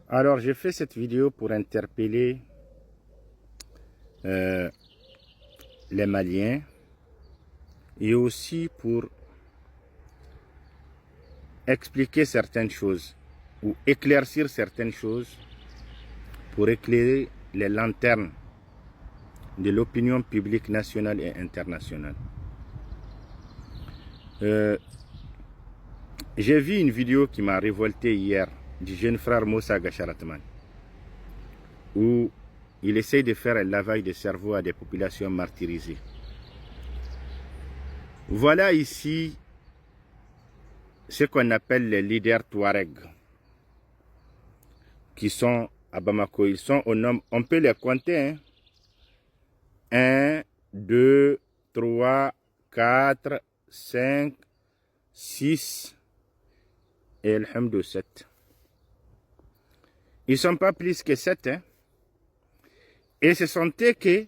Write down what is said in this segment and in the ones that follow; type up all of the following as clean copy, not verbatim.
Alors, j'ai fait cette vidéo pour interpeller les Maliens et aussi pour expliquer certaines choses ou éclaircir certaines choses pour éclairer les lanternes de l'opinion publique nationale et internationale. J'ai vu une vidéo qui m'a révolté hier du jeune frère Moussa Gacharatman, où il essaye de faire un lavage de cerveau à des populations martyrisées. Voilà ici ce qu'on appelle les leaders Touareg, qui sont à Bamako. Ils sont au nombre, on peut les compter, hein? 1, 2, 3, 4, 5, 6 et alhamdoulilah 7. Ils ne sont pas plus que 7. Hein? Et ce sont eux que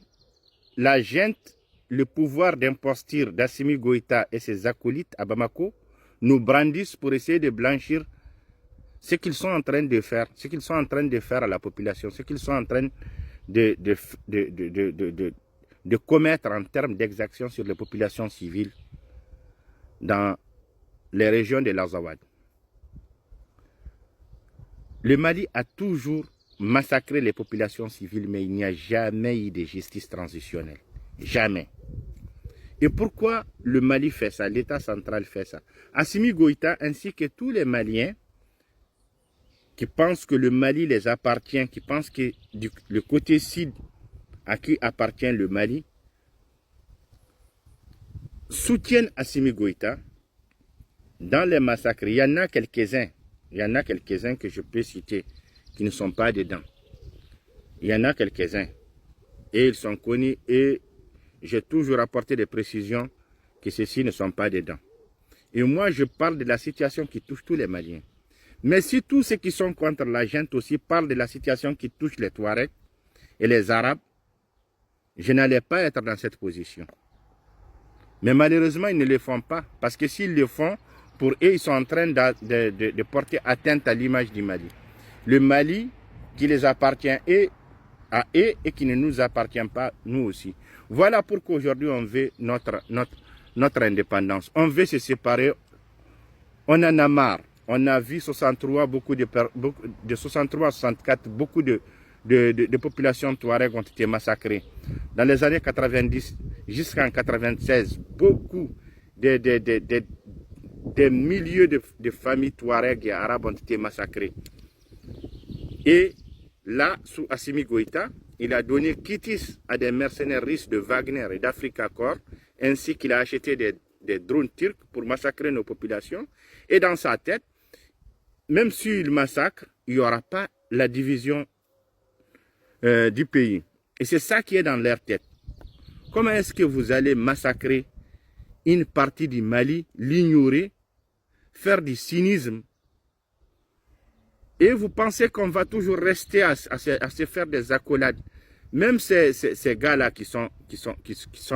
la junte, le pouvoir d'imposture d'Assimi Goïta et ses acolytes à Bamako nous brandissent pour essayer de blanchir ce qu'ils sont en train de faire, ce qu'ils sont en train de faire à la population, ce qu'ils sont en train de commettre en termes d'exactions sur les populations civiles dans les régions de l'Azawad. Le Mali a toujours massacré les populations civiles, mais il n'y a jamais eu de justice transitionnelle. Jamais. Et pourquoi le Mali fait ça, l'État central fait ça? Assimi Goïta ainsi que tous les Maliens qui pensent que le Mali les appartient, qui pensent que le côté sud à qui appartient le Mali, soutiennent Assimi Goïta dans les massacres. Il y en a quelques-uns que je peux citer qui ne sont pas dedans. Il y en a quelques-uns et ils sont connus et j'ai toujours apporté des précisions que ceux-ci ne sont pas dedans. Et moi, je parle de la situation qui touche tous les Maliens. Mais si tous ceux qui sont contre la junte aussi parlent de la situation qui touche les Touaregs et les Arabes, je n'allais pas être dans cette position. Mais malheureusement, ils ne le font pas. Parce que s'ils le font, pour eux, ils sont en train de porter atteinte à l'image du Mali. Le Mali qui les appartient à eux et qui ne nous appartient pas, nous aussi. Voilà pourquoi aujourd'hui on veut notre indépendance. On veut se séparer. On en a marre. On a vu 63, de 63 à 64, beaucoup de populations touareg ont été massacrées. Dans les années 90 jusqu'en 96, beaucoup des milliers de familles touareg et arabes ont été massacrées. Et là, sous Assimi Goïta, il a donné quitus à des mercenaires russes de Wagner et d'Africa Corps, ainsi qu'il a acheté des drones turcs pour massacrer nos populations. Et dans sa tête, même s'il massacre, il n'y aura pas la division du pays. Et c'est ça qui est dans leur tête. Comment est-ce que vous allez massacrer une partie du Mali, l'ignorer, faire du cynisme? Et vous pensez qu'on va toujours rester à se faire des accolades? Même ces gars-là qui sont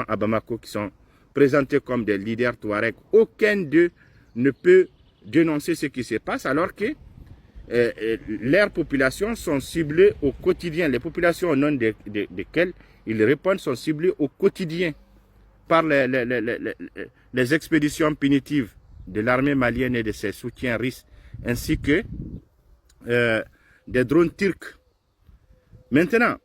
à Bamako, qui sont présentés comme des leaders touaregs, aucun d'eux ne peut dénoncer ce qui se passe alors que leurs populations sont ciblées au quotidien. Les populations au nom desquelles ils répondent sont ciblées au quotidien par les expéditions punitives de l'armée malienne et de ses soutiens russes, ainsi que des drones turcs. Maintenant,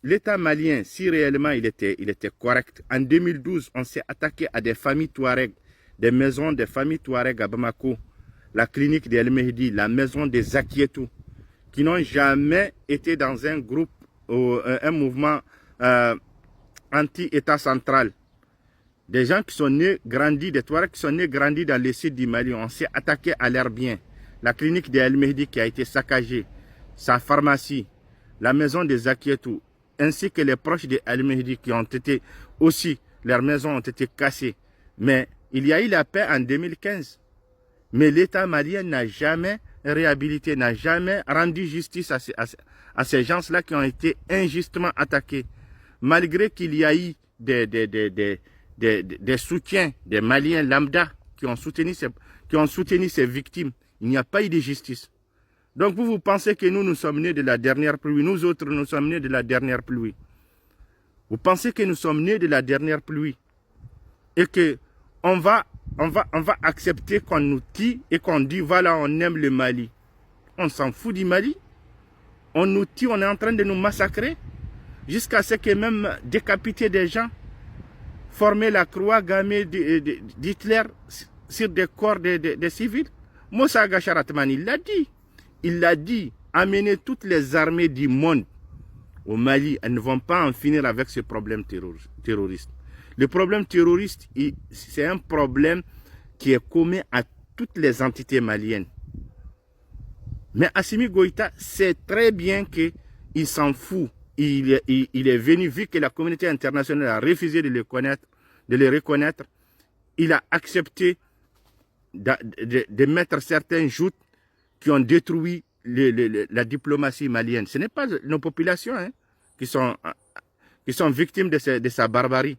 l'État malien, si réellement il était correct, en 2012, on s'est attaqué à des familles touareg, des maisons des familles touareg à Bamako, la clinique d'El Mehdi, la maison des Zakietou, qui n'ont jamais été dans un groupe ou un mouvement anti-État central. Des gens qui sont nés, grandis, des Touaregs qui sont nés, grandis dans le sud du Mali, on s'est attaqué à leurs biens. La clinique d'El Mehdi qui a été saccagée, sa pharmacie, la maison des Zakietou, ainsi que les proches de El Mehdi qui ont été aussi, leurs maisons ont été cassées. Mais il y a eu la paix en 2015. Mais l'État malien n'a jamais réhabilité, n'a jamais rendu justice à ces gens-là qui ont été injustement attaqués. Malgré qu'il y a eu des soutiens des Maliens lambda qui ont soutenu ces victimes, il n'y a pas eu de justice. Donc vous pensez que nous sommes nés de la dernière pluie. Nous autres, nous sommes nés de la dernière pluie. Vous pensez que nous sommes nés de la dernière pluie. Et que on va accepter qu'on nous tue et qu'on dit voilà, on aime le Mali. On s'en fout du Mali. On nous tue, on est en train de nous massacrer. Jusqu'à ce que même décapiter des gens, former la croix gammée d'Hitler sur des corps des civils. Moussa Gacharatman, il l'a dit. Il l'a dit, amener toutes les armées du monde au Mali, elles ne vont pas en finir avec ce problème terroriste. Le problème terroriste, c'est un problème qui est commun à toutes les entités maliennes. Mais Assimi Goïta sait très bien qu'il s'en fout. Il est venu, vu que la communauté internationale a refusé de les reconnaître, il a accepté de mettre certains joutes qui ont détruit la diplomatie malienne. Ce n'est pas nos populations qui sont victimes de sa barbarie.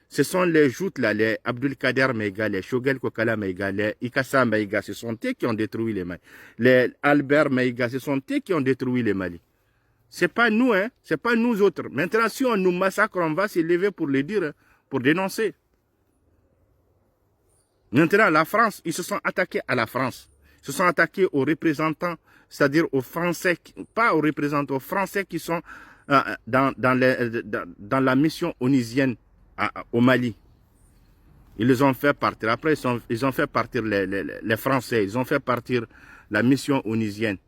Ce sont les joutes, là, les Abdulkader Maïga, les Shogel Kokala Maïga, les Ikassa Maïga, ce sont eux qui ont détruit les Mali. Les Albert Maïga, ce sont eux qui ont détruit les Mali. Ce n'est pas nous, ce n'est pas nous autres. Maintenant, si on nous massacre, on va se lever pour le dire, pour dénoncer. Maintenant, la France, ils se sont attaqués à la France. Ils se sont attaqués aux représentants, c'est-à-dire aux Français, pas aux représentants, aux Français qui sont dans la mission onusienne au Mali. Ils les ont fait partir. Après, ils ont fait partir les Français. Ils ont fait partir la mission onusienne.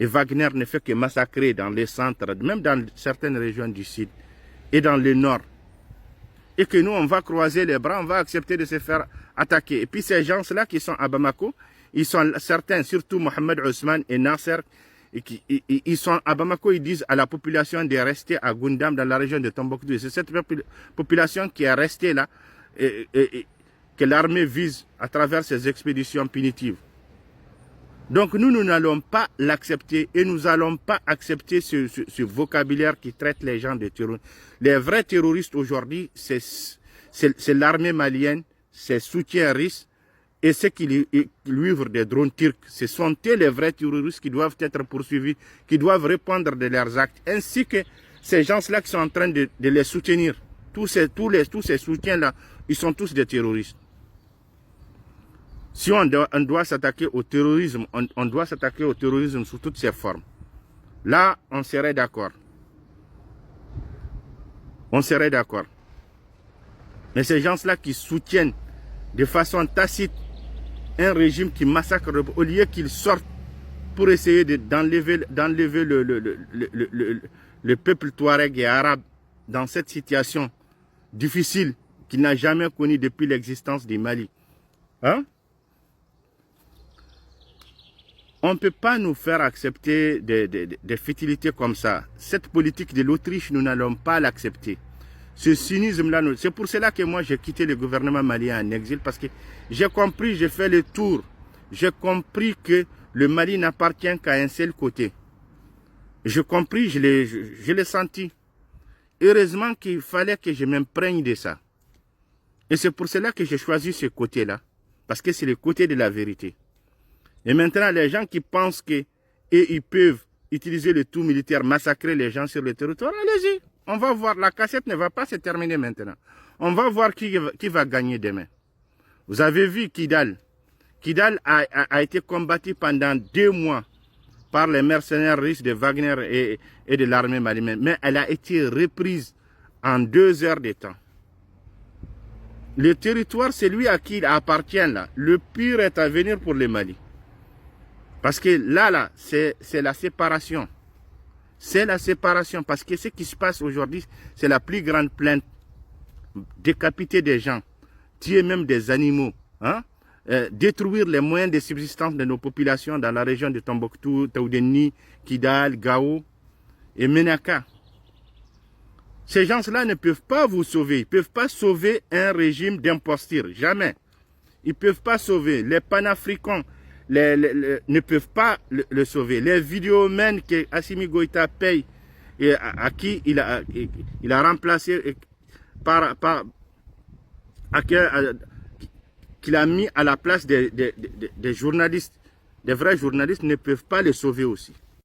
Et Wagner ne fait que massacrer dans les centres, même dans certaines régions du sud et dans le nord. Et que nous, on va croiser les bras, on va accepter de se faire attaquer. Et puis ces gens-là qui sont à Bamako, ils sont certains, surtout Mohamed Ousmane et Nasser, ils sont à Bamako, ils disent à la population de rester à Gundam, dans la région de Tombouctou. C'est cette population qui est restée là, que l'armée vise à travers ces expéditions punitives. Donc nous n'allons pas l'accepter et nous n'allons pas accepter ce vocabulaire qui traite les gens de terroristes. Les vrais terroristes aujourd'hui, c'est l'armée malienne, c'est soutien russe et ceux qui lui livrent des drones turcs. Ce sont eux les vrais terroristes qui doivent être poursuivis, qui doivent répondre de leurs actes, ainsi que ces gens-là qui sont en train de les soutenir. Tous ces soutiens-là, ils sont tous des terroristes. Si on doit s'attaquer au terrorisme, on doit s'attaquer au terrorisme sous toutes ses formes. Là, on serait d'accord. On serait d'accord. Mais ces gens-là qui soutiennent de façon tacite un régime qui massacre, au lieu qu'ils sortent pour essayer d'enlever le peuple touareg et arabe dans cette situation difficile qu'il n'a jamais connue depuis l'existence du Mali. Hein? On ne peut pas nous faire accepter des futilités comme ça. Cette politique de l'Autriche, nous n'allons pas l'accepter. Ce cynisme-là, c'est pour cela que moi j'ai quitté le gouvernement malien en exil, parce que j'ai compris, j'ai fait le tour. J'ai compris que le Mali n'appartient qu'à un seul côté. J'ai compris, je l'ai senti. Heureusement qu'il fallait que je m'imprègne de ça. Et c'est pour cela que j'ai choisi ce côté-là, parce que c'est le côté de la vérité. Et maintenant, les gens qui pensent qu'ils peuvent utiliser le tout militaire, massacrer les gens sur le territoire, allez-y. On va voir, la cassette ne va pas se terminer maintenant. On va voir qui va gagner demain. Vous avez vu Kidal. Kidal a été combattu pendant 2 mois par les mercenaires russes de Wagner et de l'armée malienne. Mais elle a été reprise en 2 heures de temps. Le territoire, c'est lui à qui il appartient là. Le pire est à venir pour le Mali. Parce que là, c'est la séparation. C'est la séparation. Parce que ce qui se passe aujourd'hui, c'est la plus grande plainte. Décapiter des gens, tuer même des animaux, hein? Détruire les moyens de subsistance de nos populations dans la région de Tombouctou, Taoudeni, Kidal, Gao et Menaka. Ces gens-là ne peuvent pas vous sauver. Ils ne peuvent pas sauver un régime d'imposture. Jamais. Ils ne peuvent pas sauver. Les panafricains ne peuvent pas le sauver. Les vidéomènes que Assimi Goïta paye et à qui il a remplacé qu'il a mis à la place des journalistes des vrais journalistes ne peuvent pas les sauver aussi.